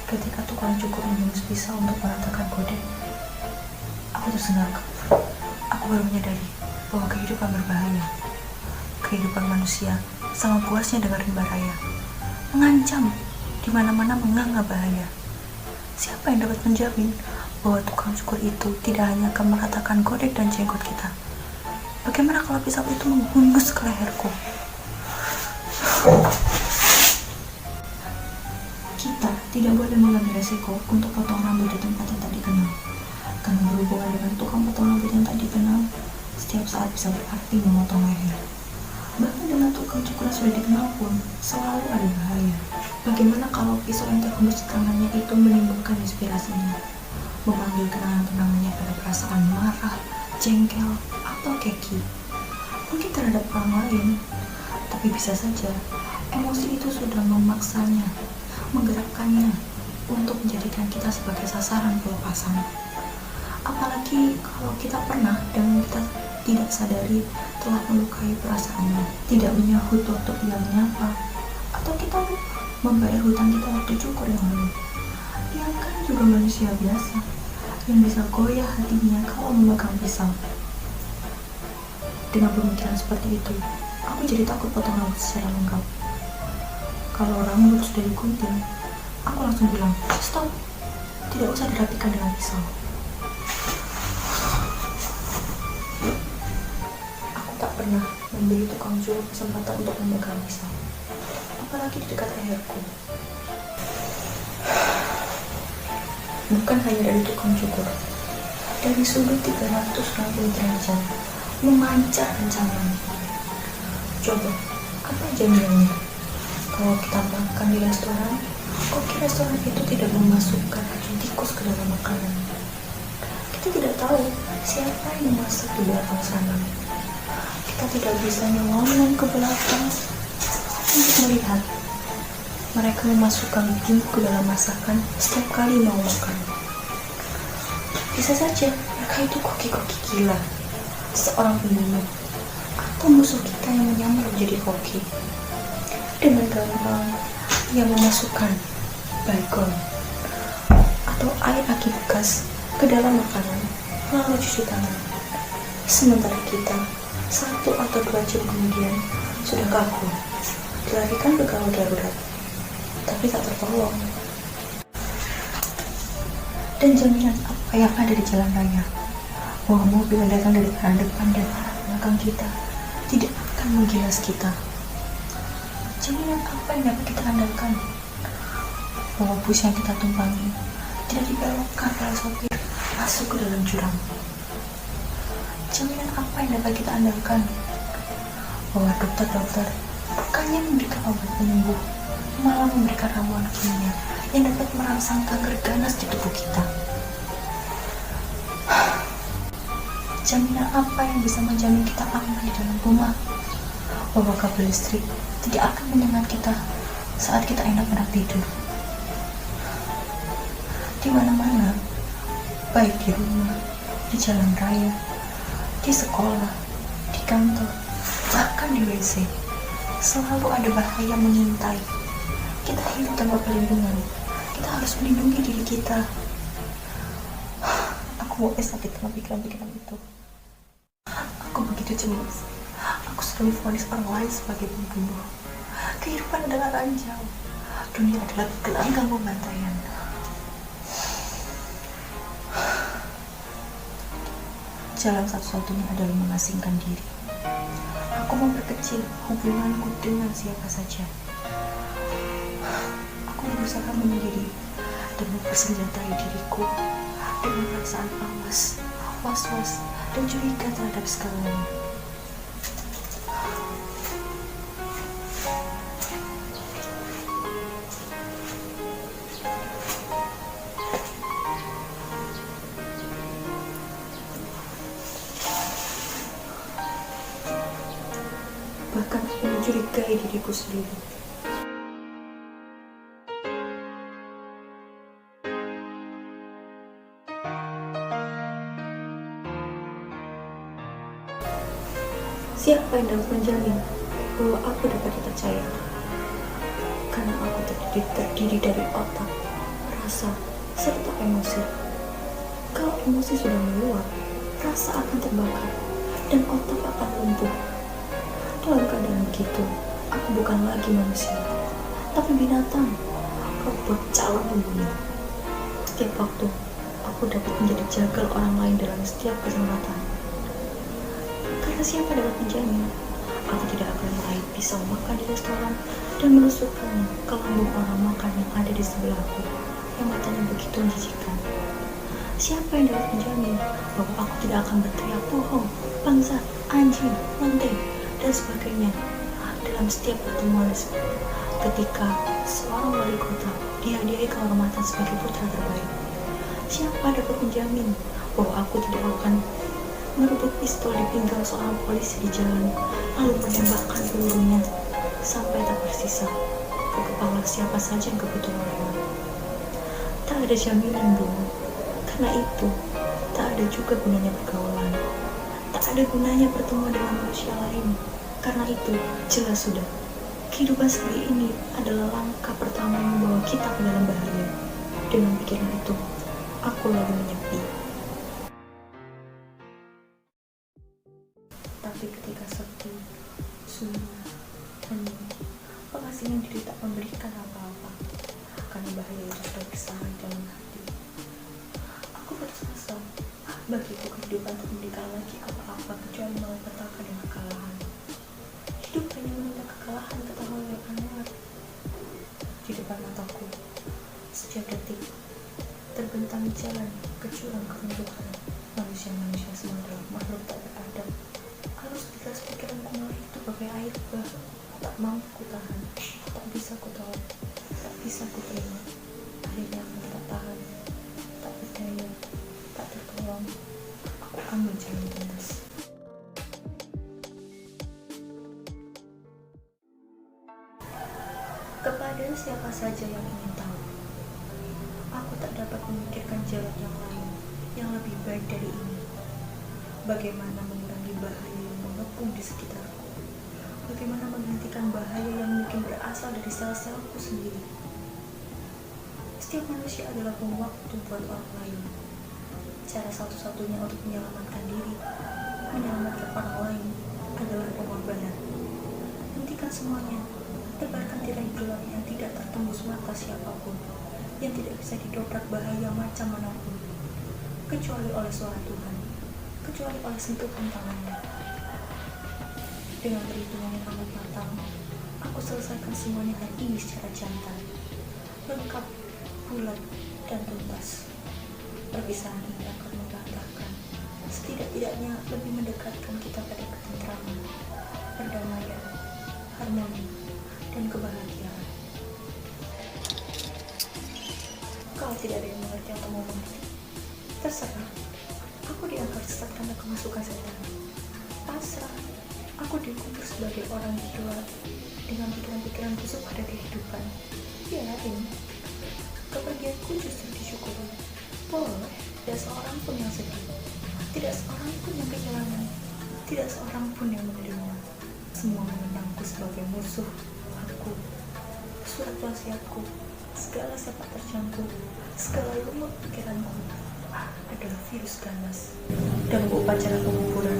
Ketika tukang cukur menjurus pisau untuk meratakan godek, aku tersentak. Aku baru menyadari bahwa kehidupan berbahaya. Kehidupan manusia sama puasnya dengan rimba raya, mengancam di mana-mana menganga bahaya. Siapa yang dapat menjamin bahwa tukang cukur itu tidak hanya akan meratakan godek dan jenggot kita? Bagaimana kalau pisau itu menghunus ke leherku? Kita tidak boleh mengambil resiko untuk potong rambut di tempat yang tak dikenal. Karena berhubungan dengan tukang potong rambut yang tak dikenal, setiap saat bisa berarti memotong leher. Bahkan dengan tukang cukur yang sudah dikenal pun, selalu ada bahaya. Bagaimana kalau pisau yang terhembus di tangannya itu menimbulkan inspirasinya, memanggil kenangan-kenangannya pada perasaan marah, jengkel, atau keki? Mungkin terhadap orang lain, tapi bisa saja emosi itu sudah memaksanya, menggerakkannya untuk menjadikan kita sebagai sasaran pelepasan. Apalagi kalau kita pernah dan kita tidak sadari telah melukai perasaannya, tidak menyahut waktu ia menyapa, atau kita lupa membayar hutang kita waktu cukur yang lalu. Ia kan juga manusia biasa yang bisa goyah hatinya kalau memegang pisau. Dengan pemikiran seperti itu, aku jadi takut potong rambut secara lengkap. Kalau rambut sudah digunting, aku langsung bilang, stop, tidak usah dirapikan dengan pisau. Aku tak pernah memberi tukang cukur kesempatan untuk memegang pisau, apalagi di dekat leherku. Bukan hanya dari tukang cukur, dari sudut 360 derajat, memancar ancaman. Coba, apa jaminannya? Kalau kita makan di restoran, koki restoran itu tidak memasukkan racun tikus ke dalam makanan. Kita tidak tahu siapa yang memasak di belakang sana. Kita tidak bisa nyelonong ke belakang untuk melihat mereka memasukkan bumbu ke dalam masakan setiap kali mau makan. Bisa saja mereka itu koki-koki gila, seorang pembunuh, atau musuh kita yang menyamar menjadi koki. Dengan gampang ia memasukkan baygon atau air aki bekas ke dalam makanan lalu cuci tangan. Sementara kita 1 atau 2 jam kemudian sudah kaku, dilarikan ke gawat darurat, tapi tak tertolong. Dan jaminan apa yang ada di jalan raya bahwa mobil yang datang dari arah depan dan arah belakang kita tidak akan menggilas kita? Jaminan apa yang dapat kita andalkan bahwa bus yang kita tumpangi tidak dibelokkan oleh sopir masuk ke dalam jurang? Jaminan apa yang dapat kita andalkan bahwa dokter-dokter bukannya memberikan obat penyembuh, malah memberikan ramuan kimia yang dapat merangsang kanker ganas di tubuh kita? Jaminan apa yang bisa menjamin kita aman di dalam rumah, bahwa kabel listrik tidak akan menyengat kita saat kita enak-enak tidur? Di mana-mana, baik di rumah, di jalan raya, di sekolah, di kantor, bahkan di WC, selalu ada bahaya mengintai. Kita hidup tanpa perlindungan. Kita harus melindungi diri kita. Aku mau sakit dengan pikiran-pikiran itu. Aku begitu cemas. Aku sudah divonis orang lain sebagai pembunuh. Kehidupan adalah ranjau. Dunia adalah gelanggang pembantaian. Jalan satu-satunya adalah mengasingkan diri. Aku memperkecil hubunganku dengan siapa saja. Aku berusaha menyendiri dan mempersenjatai diriku dengan perasaan awas, was-was, dan curiga terhadap segalanya. Bahkan aku mencurigai diriku sendiri. Siapa yang dapat menjamin bahwa aku dapat dipercaya? Karena aku terdiri dari otak, rasa serta emosi. Kalau emosi sudah meluap, rasa akan terbakar dan otak akan lumpuh. Dalam keadaan begitu, aku bukan lagi manusia, tapi binatang, robot calon pembunuh. Setiap waktu, aku dapat menjadi jagal orang lain dalam setiap kesempatan. Karena siapa dapat menjamin, aku tidak akan meraih pisau makan di restoran dan menusukkannya ke lambung orang makan yang ada di sebelahku, yang matanya begitu menjijikan. Siapa yang dapat menjamin bahwa aku tidak akan berteriak bohong, bangsat, anjing, lonte, dan sebagainya dalam setiap pertemuan ketika seorang wali kota dihadiahi kehormatan sebagai putra terbaik. Siapa dapat menjamin bahwa aku tidak akan merebut pistol di pinggang seorang polisi di jalan lalu menembakkan pelurunya sampai tak tersisa ke kepala siapa saja yang kebetulan lewat. Tak ada jaminan, bro. Karena itu, tak ada juga gunanya pergaulan. Tak ada gunanya bertemu dengan manusia lain. Karena itu, jelas sudah. Kehidupan sendiri ini adalah langkah pertama yang membawa kita ke dalam bahaya. Dengan pikiran itu, aku lalu menyepi. Tapi ketika sepi, sunyi, hening, pengasingan diri tak memberikan apa-apa. Karena bahaya itu sudah bersama dalam hati. Aku bersusah, bagiku kehidupan tak memberikan lagi apa-apa kecuali malapetaka dan kekalahan. Hidup hanya meminta kekalahan kata Hollywood Anwar. Di depan mataku, setiap detik terbentang jalan ke jurang ketundukan. Manusia-manusia semua adalah makhluk tak beradab. Harus digas pikiranku malah itu bagai air bah. Tak mampu ku tahan, tak bisa ku tolak, tak bisa ku terima. Akhirnya aku tak tahan, tak berdaya, tak tertolong. Aku ambil jalan pintas. Kepada siapa saja yang ingin tahu, aku tak dapat memikirkan jalan yang lain yang lebih baik dari ini. Bagaimana mengurangi bahaya yang mengepung di sekitarku? Bagaimana menghentikan bahaya yang mungkin berasal dari sel-selku sendiri? Setiap manusia adalah bom waktu buat orang lain. Cara satu-satunya untuk menyelamatkan diri, menyelamatkan orang lain adalah pengorbanan. Hentikan semuanya. Tebarkan tirai gelap yang tidak tertembus mata siapapun, yang tidak bisa didobrak bahaya macam manapun, kecuali oleh suara Tuhan, kecuali oleh sentuhan tangannya. Dengan perhitungan yang amat matang, aku selesaikan semuanya hari ini secara jantan, lengkap, bulat, dan tuntas. Perpisahan ini akan mendatangkan, setidak-tidaknya lebih mendekatkan kita pada ketentraman, perdamaian, harmoni, dan kebahagiaan. Kalau tidak ada yang mengerti atau mau mengerti, terserah. Aku diangkat sesat karena kemasukan setan. Pasrah. Aku dikubur sebagai orang gila dengan pikiran-pikiran busuk pada kehidupan. Biarin. Kepergianku justru disyukuri. Boleh, tidak seorang pun yang sedih, tidak seorang pun yang kehilangan, tidak seorang pun yang menerima. Semua mengenangku sebagai musuh. Aku, surat wasiatku, segala sepak terjangku, segala lumut pikiranku adalah virus ganas. Dan upacara penguburan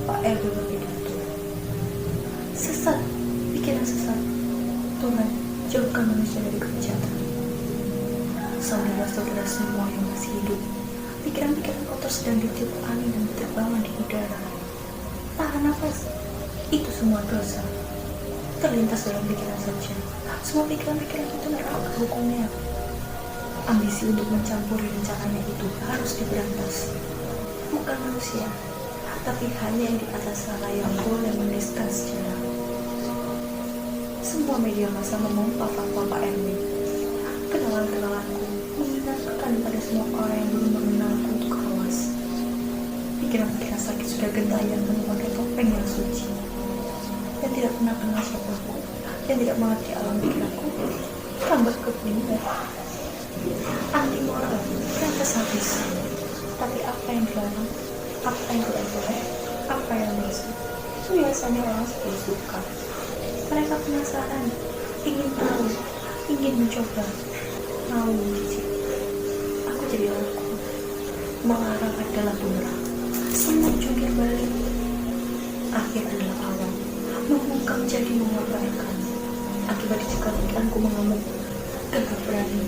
Pak RW berpidato. Sesat, pikiran sesat. Tuhan, jauhkan manusia dari kejahatan. Saudara-saudara semua yang masih hidup, pikiran-pikiran kotor sedang ditiup angin dan berterbangan di udara. Tahan nafas, itu semua dosa. Terlintas dalam pikiran saja. Semua pikiran-pikiran itu neraka hukumnya. Ambisi untuk mencampuri rencananya itu harus diberantas. Bukan manusia, tapi hanya yang di atas sana yang boleh menuliskan sejarah. Semua media massa memompa fatwa Pak RW. Kenalan-kenalanku mengingatkan pada semua orang yang belum mengenalku untuk awas. Pikiran-pikiran sakit sudah gentayangan memakai topeng yang suci. Yang tidak pernah kenal siapapun, yang tidak mengerti alam pikiranku, tambah kepintar. Anti moral, lantas habis. Tapi apa yang dilarang, apa yang tidak boleh, apa yang dosa, biasanya orang selalu suka. Mereka penasaran, ingin tahu, ingin mencoba, mau mencicip. jadi laku, mengarang adalah bumerang, semua jungkir balik. Akhir adalah awal, mengungkap jadi mengorbankan. Akibat dicekal pikiranku mengamuk, gagah berani,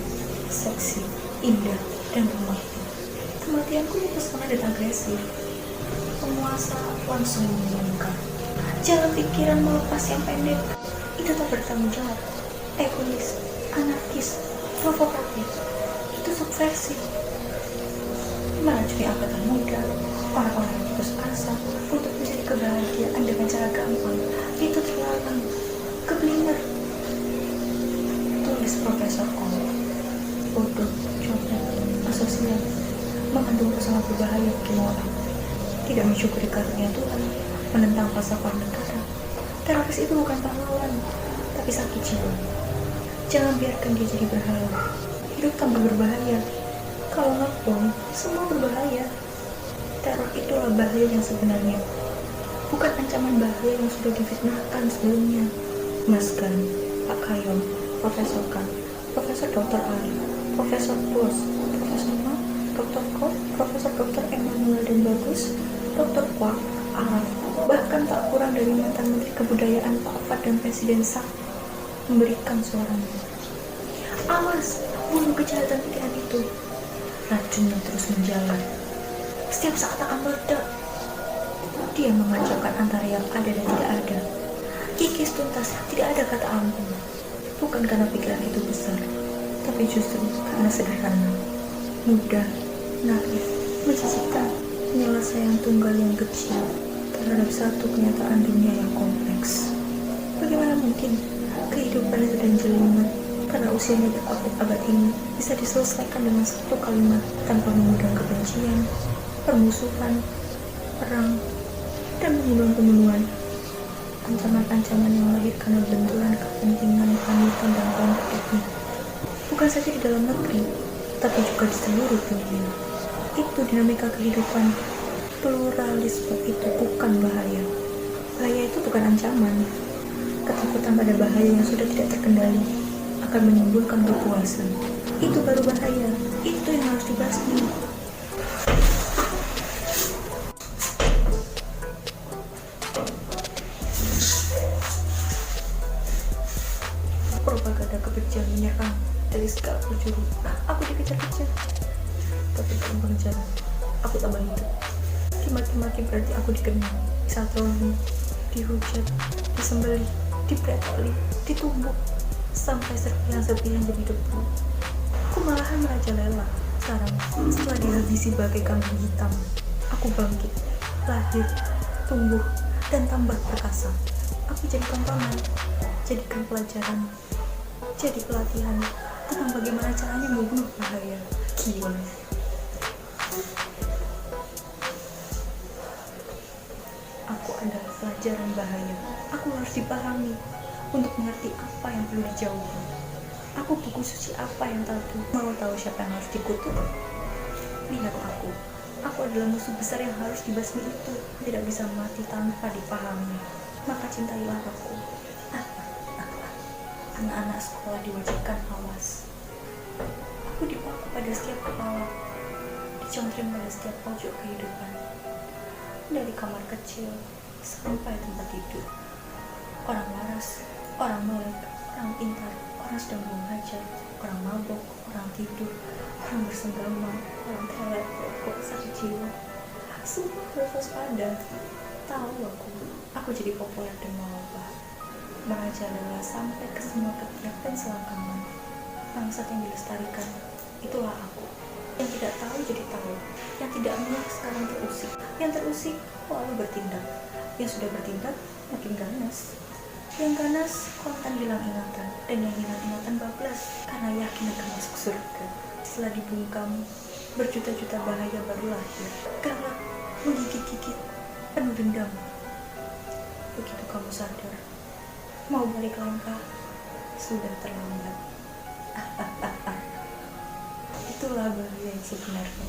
seksi, indah, dan romantis. Kematianku pesona dan agresif. Penguasa langsung mengumumkan, jalan pikiran melepas yang pendek itu tak bertanggung jawab, egois, anarkis, provokatif, itu subversi. Meracuni angkatan muda, orang-orang yang putus asa untuk mencari kebahagiaan dengan cara gampang, itu terlarang, keblinger. Tulis Profesor Kong. Bodoh, copet, asosial, mengandung sangat berbahaya bagi orang. Tidak mensyukuri karunia Tuhan, menentang falsafah negara. Teroris itu bukan pahlawan, tapi sakit jiwa. Jangan biarkan dia jadi berhala. Hidup tambah berbahaya. Kalau ngebom, semua berbahaya. Teror itulah bahaya yang sebenarnya, bukan ancaman bahaya yang sudah difitnahkan sebelumnya. Mas Gan, Pak Kayom, Profesor Kan, Profesor Dr. Ali, Profesor Bos, Profesor Ma, Dr. Ko, Profesor Dr. Emmanuel dan Bagus, Dr. Kwak, Araf, bahkan tak kurang dari mantan Menteri Kebudayaan Pak Fad dan Presiden Sak memberikan suaranya. Awas, bunuh kejahatan pikiran itu. Racunnya terus menjalar. Setiap saat akan meledak. Dia mengancamkan antara yang ada dan tidak ada. Kikis tuntas, tidak ada kata ampun. Bukan karena pikiran itu besar, tapi justru karena sederhana, mudah, naif, menjijikkan, penyelesaian tunggal yang kecil terhadap satu kenyataan dunia yang kompleks. Bagaimana mungkin kehidupan yang sedang jelimet karena usianya berabad-abad ini bisa diselesaikan dengan satu kalimat tanpa mengundang kebencian, permusuhan, perang, dan pembunuhan-pembunuhan. Ancaman-ancaman yang lahir karena benturan kepentingan panitan dan kelompok etnik, bukan saja di dalam negeri, tapi juga di seluruh dunia. Itu dinamika kehidupan. Pluralisme itu bukan bahaya. Bahaya itu bukan ancaman. Ketakutan pada bahaya yang sudah tidak terkendali akan menimbulkan kepuasan. Itu baru bahaya. Itu yang harus dibasmi. Propaganda kebencian menyerang dari segala penjuru. Aku dikejar-kejar, tapi dalam pengejaran aku tambah hidup. Dimaki-maki berarti aku dikenal, disatroni, dihujat, disembelih, dipreteli, ditumbuk, sampai serpihan-serpihan jadi debu. Aku malahan merajalela. Sekarang, setelah dihabisi bagai kambing hitam, aku bangkit, lahir, tumbuh, dan tambah perkasa. Aku jadi tontonan, jadikan pelajaran, jadi pelatihan tentang bagaimana caranya membunuh bahaya. Gila. Aku adalah pelajaran bahaya. Aku harus dipahami untuk mengerti apa yang perlu dijauhi. Aku buku suci apa yang tabu. Mau tahu siapa yang harus dikutuk? Lihat aku. Aku adalah musuh besar yang harus dibasmi itu. Tidak bisa mati tanpa dipahami. Maka cintailah aku. Anak-anak sekolah diwajibkan awas. Aku dipaku pada setiap kepala, dicontrim pada setiap pojok kehidupan, dari kamar kecil sampai tempat tidur. Orang waras, orang melek, orang pintar, orang sedang belum hajar, orang mabok, orang tidur, orang bersenggama, orang teler, rokok, sakit jiwa. Semua harus waspada. Tahu aku jadi populer dan mewabah, merajalela sampai ke semua ketiak dan selangkangan. Bangsat yang dilestarikan, itulah aku. Yang tidak tahu jadi tahu, yang tidak melek sekarang terusik, yang terusik lalu bertindak, yang sudah bertindak makin ganas. Yang ganas kontan hilang ingatan, dan yang hilang ingatan bablas karena yakin akan masuk surga. Setelah dibungkam, berjuta-juta bahaya baru lahir, galak, menggigit-gigit, penuh dendam. Begitu kamu sadar, mau balik langkah, sudah terlambat. Itulah bahaya yang sebenarnya.